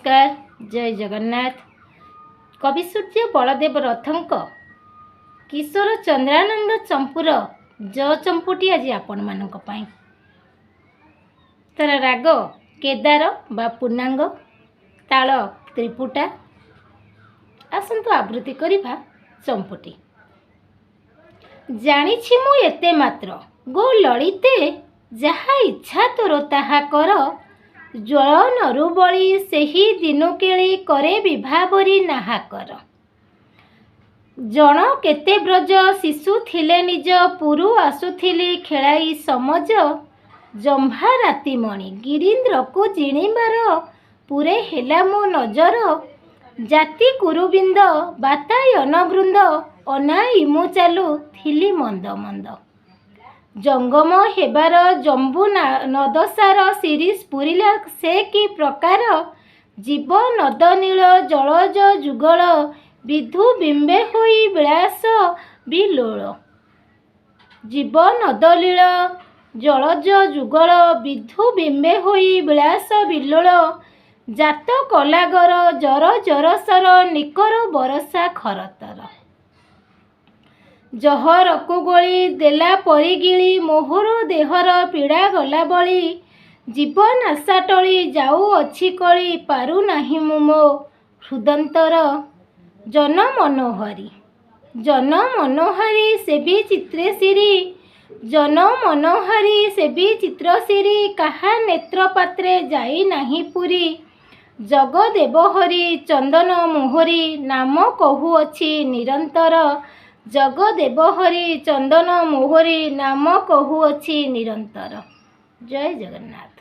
नमस्कार जय जगन्नाथ। कवि सूर्य बलदेव रथंक किशोर चंद्रानंद चंपूर ज चंपूटी आज आपण मानक पाई। तार राग केदार बा पूर्णांग, ताल त्रिपुटा। आसंतु आवृत्ति करिबा चंपूटी। जानिछि मु एते मात्र गो ललिते, जहा इच्छा तोर ताहा कर। ज्वल नरु बळी सेही दिनु केली करे विभावरी नाहाकर। जन केते ब्रज शिशु थिले निज, पुरु आसुथिली खेलाई समज। जम्भा राति मणि गिरीन्द्र को जिणीबार, पुरे हेला मो नजर। जाति कुरुबिंद बातायन वृंद, अनाई मु चालू थिली मंद मंद। जंगम हेबार जंबू नदसार, शिरीष पुरिला से कि प्रकार। जीव नद नील जलज जुगल, विधु बिंबे होई विलास बिलोल। जीव नद नील जलज जुगल, विधु बिंबे होई विलास बिलोल। जात कलागर जर जरसर, निकर बरसा खरतर। जहर को गोली देला परिगिली, मोहर देहर पीड़ा गला बली। जीवन आशा टली जाऊ अच्छी कली, पारु नाही मु मो हृदंतर। जन मनोहरी जन मनोहारी सेबी चित्रे सिरी। जन मनोहारी सेबी चित्र सिरी, काहा नेत्र पात्रे जाई नाही पुरी। जग देवहरी चंदन मोहरी, नाम कहु अछि निरंतर। जग देवहरी चंदन मोहरी, नाम कहु अछि निरंतर। जय जगन्नाथ।